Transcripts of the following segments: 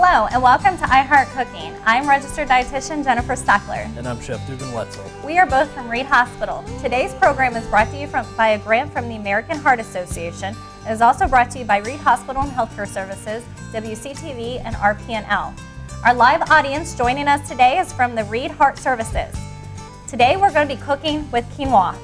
Hello and welcome to iHeart Cooking. I'm registered dietitian Jennifer Stockler. And I'm Chef Dugan Wetzel. We are both from Reed Hospital. Today's program is brought to you by a grant from the American Heart Association. It is also brought to you by Reed Hospital and Healthcare Services, WCTV, and RPNL. Our live audience joining us today is from the Reed Heart Services. Today we're going to be cooking with quinoa.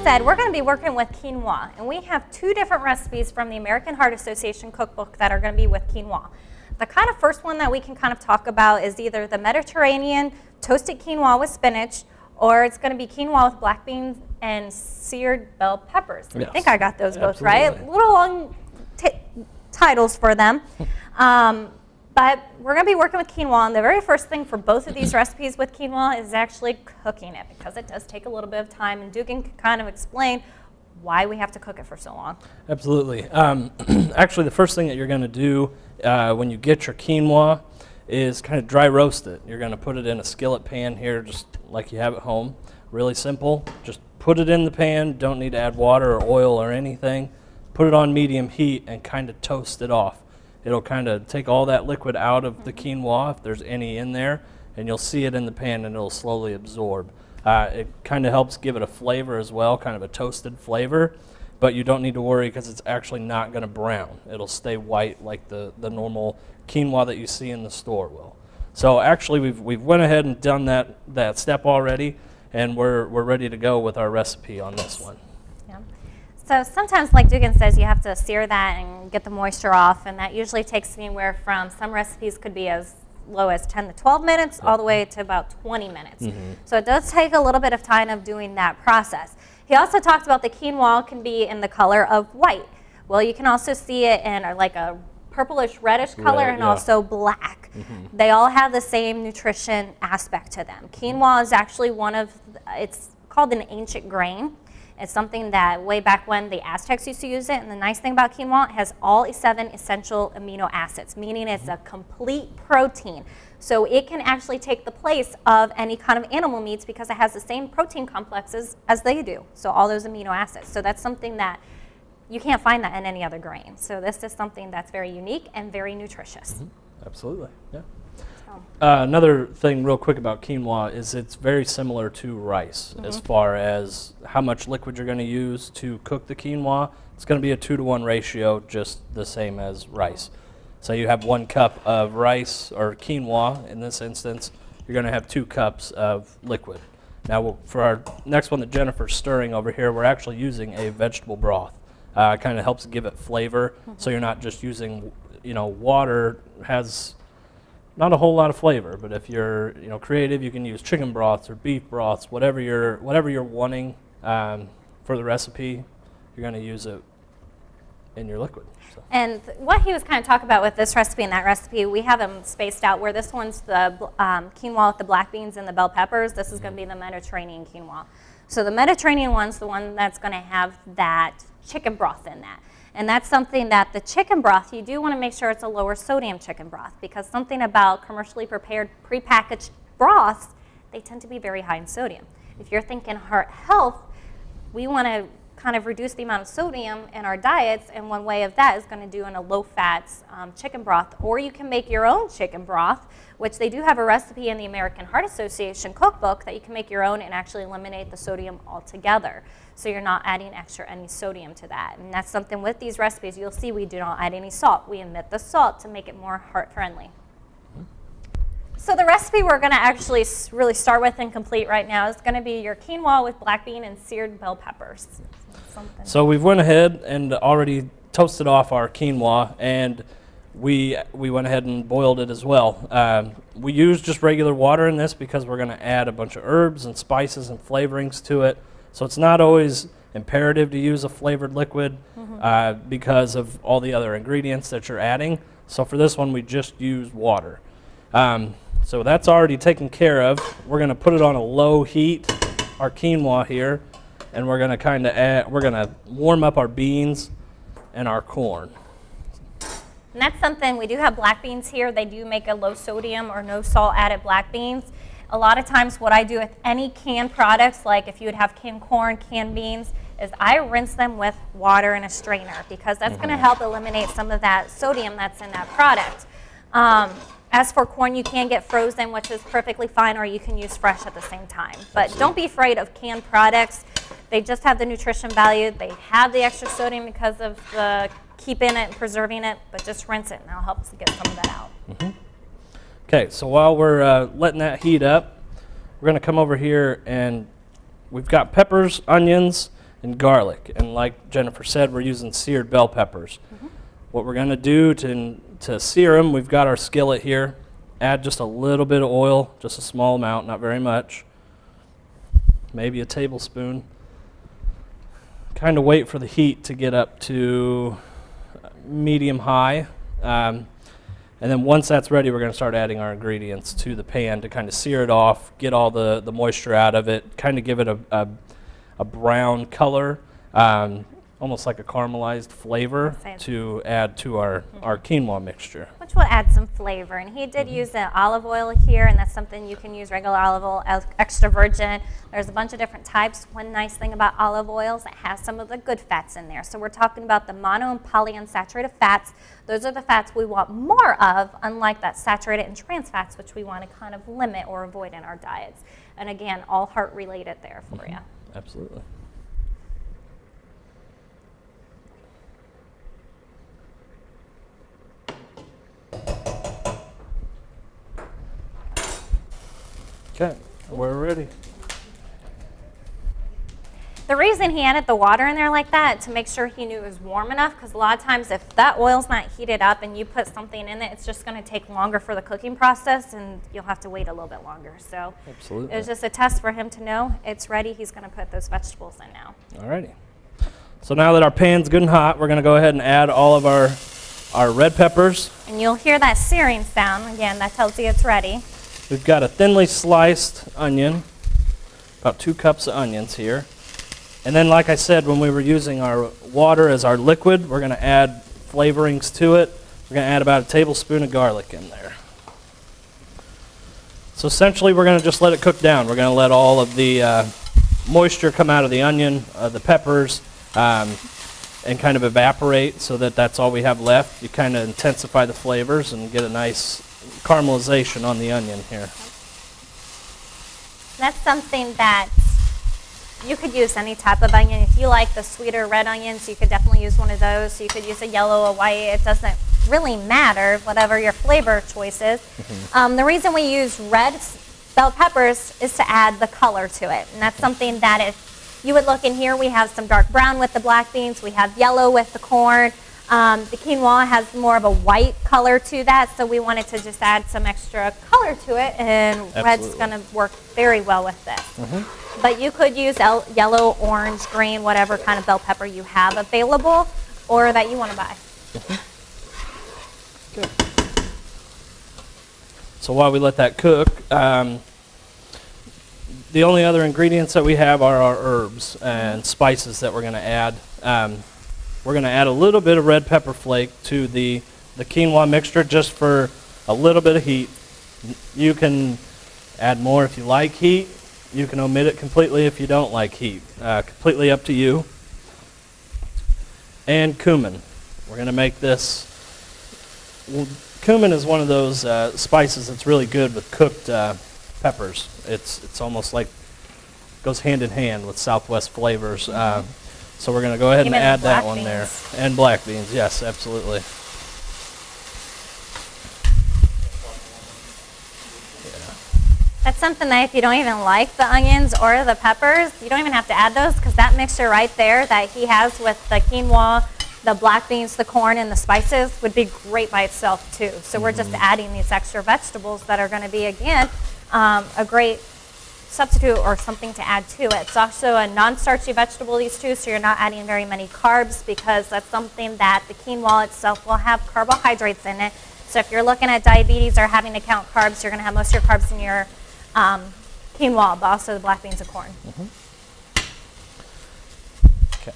Said, we're going to be working with quinoa, and we have two different recipes from the American Heart Association cookbook that are going to be with quinoa. The kind of first one that we can kind of talk about is either the Mediterranean toasted quinoa with spinach, or it's going to be quinoa with black beans and seared bell peppers. Yes. I think I got those both right. A little long titles for them. But we're going to be working with quinoa, and the very first thing for both of these recipes with quinoa is actually cooking it, because it does take a little bit of time, and Dugan can kind of explain why we have to cook it for so long. Absolutely. Actually, the first thing that you're going to do when you get your quinoa is kind of dry roast it. You're going to put it in a skillet pan here, just like you have at home. Really simple. Just put it in the pan. Don't need to add water or oil or anything. Put it on medium heat and kind of toast it off. It'll kind of take all that liquid out of the quinoa, if there's any in there, and you'll see it in the pan and it'll slowly absorb. It kind of helps give it a flavor as well, kind of a toasted flavor, but you don't need to worry because it's actually not going to brown. It'll stay white like the normal quinoa that you see in the store will. So actually we've went ahead and done that step already, and we're ready to go with our recipe on this one. So sometimes, like Dugan says, you have to sear that and get the moisture off, and that usually takes anywhere from, some recipes could be as low as 10 to 12 minutes all the way to about 20 minutes. So it does take a little bit of time of doing that process. He also talked about the quinoa can be in the color of white. Well, you can also see it in like a purplish reddish color and also black. They all have the same nutrition aspect to them. Quinoa is actually it's called an ancient grain. It's something that way back when the Aztecs used to use it, and the nice thing about quinoa, it has all 7 essential amino acids, meaning it's a complete protein. So it can actually take the place of any kind of animal meats because it has the same protein complexes as they do, so all those amino acids. So that's something that you can't find that in any other grain. So this is something that's very unique and very nutritious. Absolutely, yeah. Another thing real quick about quinoa is it's very similar to rice as far as how much liquid you're going to use to cook the quinoa. It's going to be a 2-to-1 ratio, just the same as rice. So you have 1 cup of rice, or quinoa in this instance, you're going to have 2 cups of liquid. Now for our next one that Jennifer's stirring over here, we're actually using a vegetable broth. It kind of helps give it flavor, so you're not just using, water has not a whole lot of flavor, but if you're creative, you can use chicken broths or beef broths, whatever you're wanting for the recipe. You're going to use it in your liquid. So. And what he was kind of talking about with this recipe and that recipe, we have them spaced out where this one's the quinoa with the black beans and the bell peppers. This is going to be the Mediterranean quinoa. So the Mediterranean one's the one that's going to have that chicken broth in that. And that's something that the chicken broth, you do want to make sure it's a lower sodium chicken broth, because something about commercially prepared, prepackaged broths, they tend to be very high in sodium. If you're thinking heart health, we want to kind of reduce the amount of sodium in our diets, and one way of that is going to do in a low-fat chicken broth. Or you can make your own chicken broth, which they do have a recipe in the American Heart Association cookbook that you can make your own and actually eliminate the sodium altogether. So you're not adding any sodium to that. And that's something with these recipes, you'll see we do not add any salt. We omit the salt to make it more heart-friendly. So the recipe we're going to actually really start with and complete right now is going to be your quinoa with black bean and seared bell peppers. So we've went ahead and already toasted off our quinoa, and we went ahead and boiled it as well. We use just regular water in this because we're going to add a bunch of herbs and spices and flavorings to it. So it's not always imperative to use a flavored liquid because of all the other ingredients that you're adding. So for this one, we just use water. So that's already taken care of. We're going to put it on a low heat, our quinoa here, and we're going to warm up our beans and our corn. And that's something, we do have black beans here. They do make a low sodium or no salt added black beans. A lot of times what I do with any canned products, like if you would have canned corn, canned beans, is I rinse them with water and a strainer, because that's going to help eliminate some of that sodium that's in that product. As for corn, you can get frozen, which is perfectly fine, or you can use fresh at the same time. But don't be afraid of canned products. They just have the nutrition value. They have the extra sodium because of the keeping it and preserving it, but just rinse it and that'll help us get some of that out. Okay, so while we're letting that heat up, we're going to come over here, and we've got peppers, onions, and garlic. And like Jennifer said, we're using seared bell peppers. What we're going to do to sear them, we've got our skillet here. Add just a little bit of oil, just a small amount, not very much. Maybe a tablespoon. Kind of wait for the heat to get up to medium high. And then once that's ready, we're going to start adding our ingredients to the pan to kind of sear it off, get all the moisture out of it, kind of give it a brown color, almost like a caramelized flavor to add to our quinoa mixture. Which will add some flavor. And he did use the olive oil here, and that's something you can use regular olive oil, extra virgin. There's a bunch of different types. One nice thing about olive oils, it has some of the good fats in there. So we're talking about the mono and polyunsaturated fats. Those are the fats we want more of, unlike that saturated and trans fats, which we want to kind of limit or avoid in our diets. And again, all heart related there for you. Absolutely. Okay, we're ready. The reason he added the water in there like that, to make sure he knew it was warm enough, because a lot of times if that oil's not heated up and you put something in it, it's just going to take longer for the cooking process, and you'll have to wait a little bit longer. So Absolutely. it was just a test for him to know it's ready. He's going to put those vegetables in now. Alrighty. So now that our pan's good and hot, we're going to go ahead and add all of our red peppers. And you'll hear that searing sound. Again, that tells you it's ready. We've got a thinly sliced onion, about 2 cups of onions here. And then, like I said, when we were using our water as our liquid, we're going to add flavorings to it. We're going to add about a tablespoon of garlic in there. So essentially, we're going to just let it cook down. We're going to let all of the moisture come out of the onion, the peppers, and kind of evaporate so that that's all we have left. You kind of intensify the flavors and get a nice caramelization on the onion here. That's something that you could use any type of onion. If you like the sweeter red onions, you could definitely use one of those. So you could use a yellow, a white. It doesn't really matter, whatever your flavor choice is. The reason we use red bell peppers is to add the color to it. And that's something that if you would look in here, we have some dark brown with the black beans. We have yellow with the corn. The quinoa has more of a white color to that, so we wanted to just add some extra color to it, and red's going to work very well with this. But you could use yellow, orange, green, whatever kind of bell pepper you have available or that you want to buy. Good. So while we let that cook, the only other ingredients that we have are our herbs and spices that we're going to add. We're going to add a little bit of red pepper flake to the quinoa mixture just for a little bit of heat. You can add more if you like heat. You can omit it completely if you don't like heat. Completely up to you. And cumin. We're going to make this. Well, cumin is one of those spices that's really good with cooked peppers. It's almost like goes hand in hand with Southwest flavors. So we're going to go ahead and add that one there. And black beans, yes, absolutely. That's something that if you don't even like the onions or the peppers, you don't even have to add those, because that mixture right there that he has with the quinoa, the black beans, the corn, and the spices would be great by itself too. So we're just adding these extra vegetables that are going to be, again, a great substitute or something to add to it. It's also a non-starchy vegetable, these two, so you're not adding very many carbs because that's something that the quinoa itself will have carbohydrates in it. So if you're looking at diabetes or having to count carbs, you're going to have most of your carbs in your quinoa, but also the black beans and corn. Okay.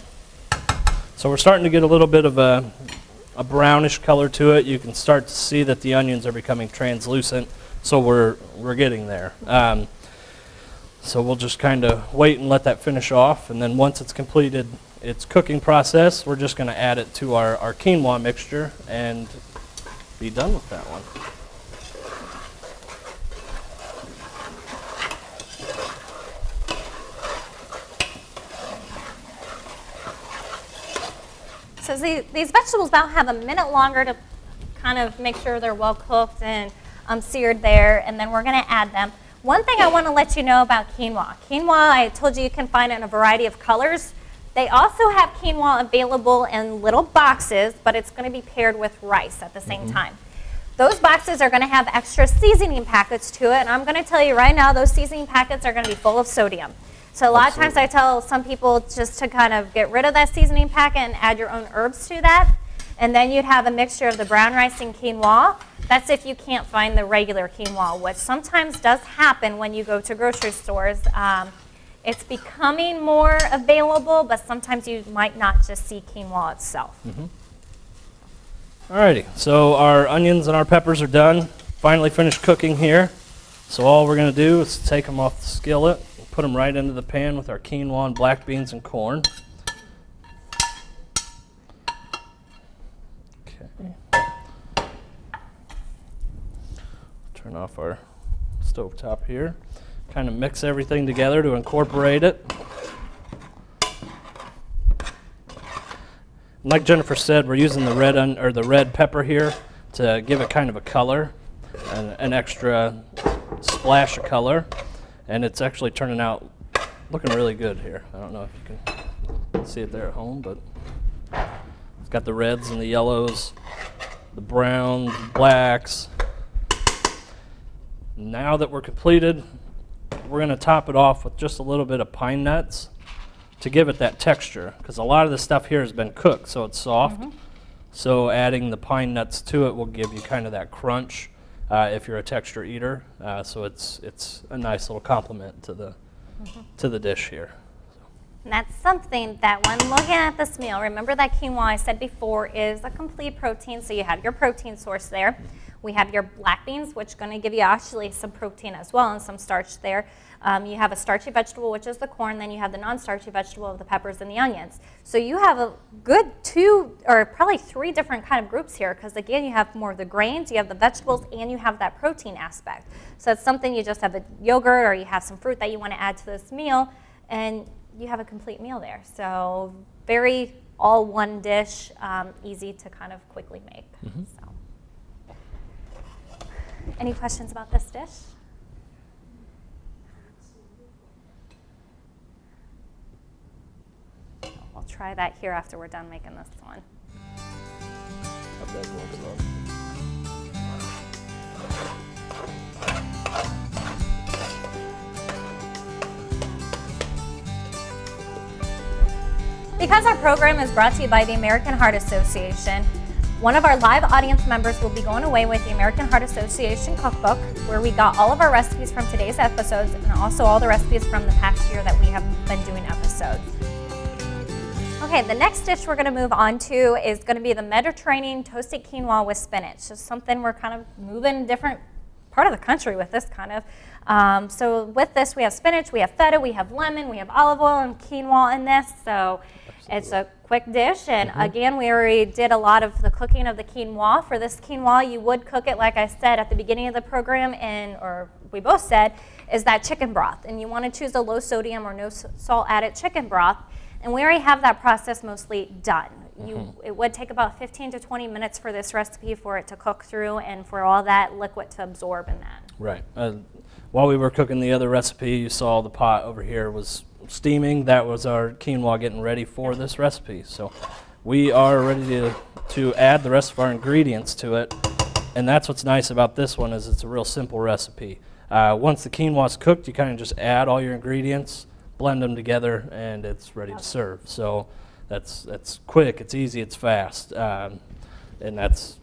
So we're starting to get a little bit of a brownish color to it. You can start to see that the onions are becoming translucent, so we're getting there. So we'll just kind of wait and let that finish off, and then once it's completed its cooking process, we're just going to add it to our quinoa mixture and be done with that one. So these vegetables about have a minute longer to kind of make sure they're well cooked and seared there, and then we're going to add them. One thing I want to let you know about quinoa. Quinoa, I told you can find it in a variety of colors. They also have quinoa available in little boxes, but it's going to be paired with rice at the same time. Those boxes are going to have extra seasoning packets to it, and I'm going to tell you right now, those seasoning packets are going to be full of sodium. So a lot of times I tell some people just to kind of get rid of that seasoning packet and add your own herbs to that. And then you'd have a mixture of the brown rice and quinoa. That's if you can't find the regular quinoa, which sometimes does happen when you go to grocery stores. It's becoming more available, but sometimes you might not just see quinoa itself. Alrighty, so our onions and our peppers are done. Finally finished cooking here. So all we're going to do is take them off the skillet, put them right into the pan with our quinoa and black beans and corn. Okay. Turn off our stovetop here. Kind of mix everything together to incorporate it. Like Jennifer said, we're using the red pepper here to give it kind of a color, an extra splash of color, and it's actually turning out looking really good here. I don't know if you can see it there at home, but it's got the reds and the yellows, the browns, blacks. Now that we're completed, we're going to top it off with just a little bit of pine nuts to give it that texture, because a lot of the stuff here has been cooked, so it's soft. So adding the pine nuts to it will give you kind of that crunch if you're a texture eater. So it's a nice little complement to the dish here. And that's something that when looking at this meal, remember that quinoa I said before is a complete protein, so you have your protein source there. We have your black beans, which is going to give you actually some protein as well and some starch there. You have a starchy vegetable, which is the corn, then you have the non-starchy vegetable of the peppers and the onions. So you have a good 2 or probably 3 different kind of groups here, because again, you have more of the grains, you have the vegetables, and you have that protein aspect. So it's something you just have a yogurt or you have some fruit that you want to add to this meal, and you have a complete meal there. So very all one dish, easy to kind of quickly make. So. Any questions about this dish? We'll try that here after we're done making this one. Because our program is brought to you by the American Heart Association, one of our live audience members will be going away with the American Heart Association cookbook, where we got all of our recipes from today's episodes and also all the recipes from the past year that we have been doing episodes. Okay, the next dish we're going to move on to is going to be the Mediterranean toasted quinoa with spinach. Just something we're kind of moving different part of the country with this kind of. So with this, we have spinach, we have feta, we have lemon, we have olive oil and quinoa in this. So it's a quick dish, and again, we already did a lot of the cooking of the quinoa. For this quinoa, you would cook it, like I said at the beginning of the program, or we both said, is that chicken broth. And you want to choose a low sodium or no salt added chicken broth. And we already have that process mostly done. It would take about 15 to 20 minutes for this recipe for it to cook through and for all that liquid to absorb in that. Right. While we were cooking the other recipe, you saw the pot over here was steaming. That was our quinoa getting ready for this recipe. So we are ready to add the rest of our ingredients to it. And that's what's nice about this one, is it's a real simple recipe. Once the quinoa's cooked, you kind of just add all your ingredients, blend them together, and it's ready to serve. So that's quick, it's easy, it's fast, and that's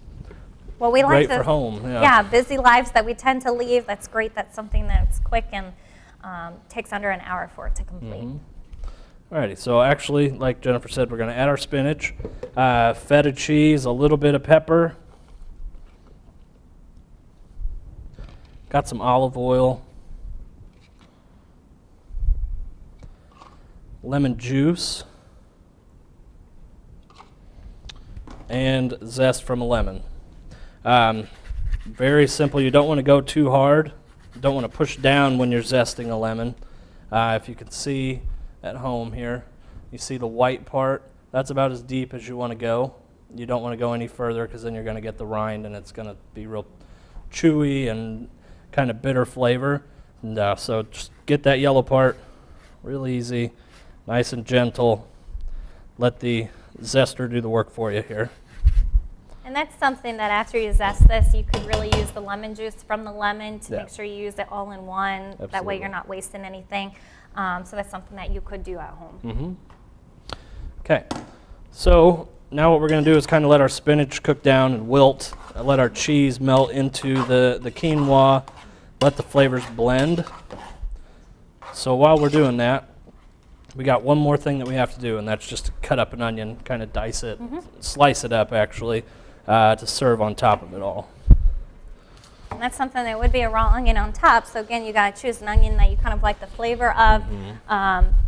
well, we like great for home. Yeah, busy lives that we tend to leave. That's great. That's something that's quick and takes under an hour for it to complete. Alrighty, so actually, like Jennifer said, we're going to add our spinach, feta cheese, a little bit of pepper, got some olive oil, lemon juice, and zest from a lemon. Very simple. You don't want to go too hard. You don't want to push down when you're zesting a lemon. If you can see at home here, you see the white part. That's about as deep as you want to go. You don't want to go any further because then you're going to get the rind and it's going to be real chewy and kind of bitter flavor. And, so just get that yellow part real easy, nice and gentle. Let the zester do the work for you here. And that's something that after you zest this, you could really use the lemon juice from the lemon to make sure you use it all in one. Absolutely. That way you're not wasting anything. So that's something that you could do at home. Okay, so now what we're going to do is kind of let our spinach cook down and wilt, let our cheese melt into the quinoa, let the flavors blend. So while we're doing that, we got one more thing that we have to do, and that's just to cut up an onion, kind of dice it, slice it up actually, to serve on top of it all. And that's something that would be a raw onion on top. So again, you got to choose an onion that you kind of like the flavor of,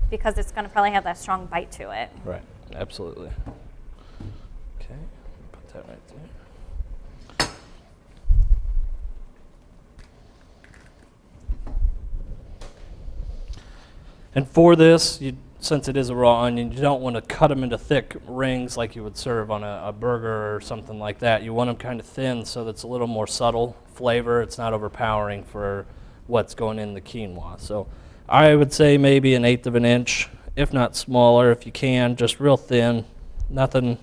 because it's going to probably have that strong bite to it. Right, absolutely. Okay, put that right there. And for this, since it is a raw onion, you don't want to cut them into thick rings like you would serve on a burger or something like that. You want them kind of thin so that's a little more subtle flavor. It's not overpowering for what's going in the quinoa. So I would say maybe 1/8 of an inch, if not smaller if you can, just real thin, nothing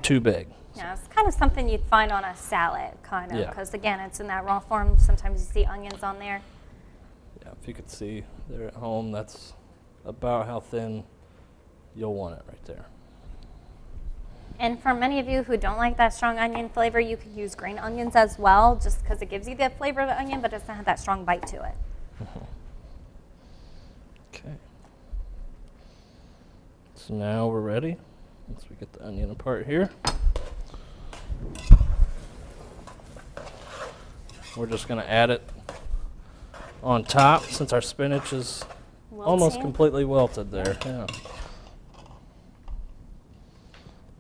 too big. Yeah, it's kind of something you'd find on a salad, kind of, Yeah. because again, it's in that raw form. Sometimes you see onions on there. Yeah, if you could see there at home, that's about how thin you'll want it right there. And for many of you who don't like that strong onion flavor, you could use green onions as well, just because it gives you the flavor of the onion, but it doesn't have that strong bite to it. Okay. So now we're ready. Once we get the onion apart here, we're just going to add it on top since our spinach is almost completely wilted there. Yeah.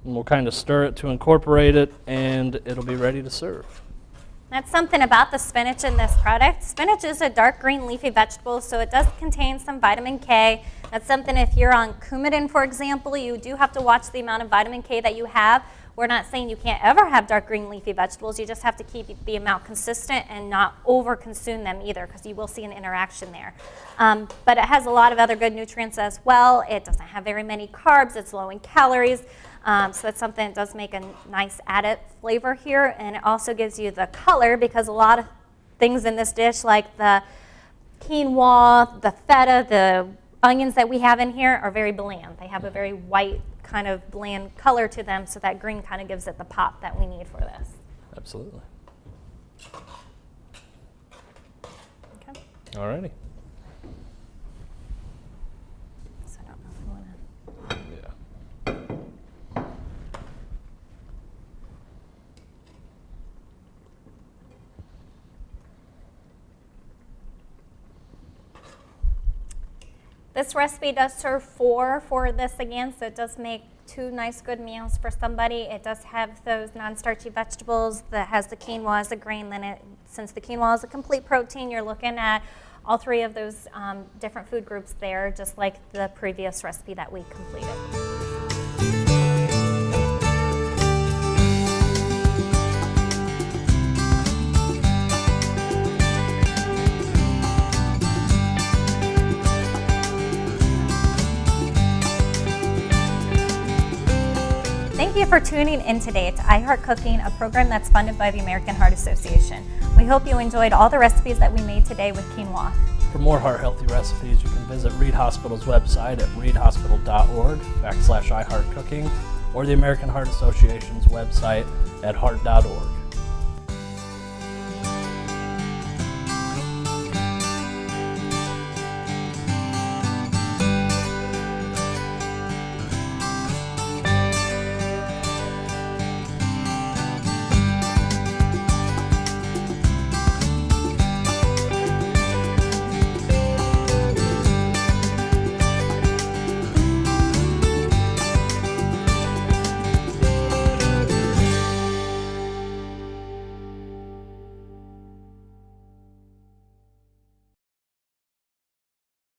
And we'll kind of stir it to incorporate it, and it'll be ready to serve. That's something about the spinach in this product. Spinach is a dark green leafy vegetable, so it does contain some vitamin K. That's something if you're on Coumadin, for example, you do have to watch the amount of vitamin K that you have. We're not saying you can't ever have dark green leafy vegetables. You just have to keep the amount consistent and not over-consume them either, because you will see an interaction there. But it has a lot of other good nutrients as well. It doesn't have very many carbs. It's low in calories. So that's something that does make a nice added flavor here. And it also gives you the color, because a lot of things in this dish, like the quinoa, the feta, the onions that we have in here are very bland. They have a very white kind of bland color to them, so that green kind of gives it the pop that we need for this. Absolutely. Okay. All righty. So I don't know if we want to. Yeah. This recipe does serve 4 for this again, so it does make 2 nice good meals for somebody. It does have those non-starchy vegetables that has the quinoa as a grain. Then since the quinoa is a complete protein, you're looking at all 3 of those different food groups there, just like the previous recipe that we completed. Thank you for tuning in today to iHeart Cooking, a program that's funded by the American Heart Association. We hope you enjoyed all the recipes that we made today with quinoa. For more heart-healthy recipes, you can visit Reed Hospital's website at reedhospital.org/iHeartCooking or the American Heart Association's website at heart.org.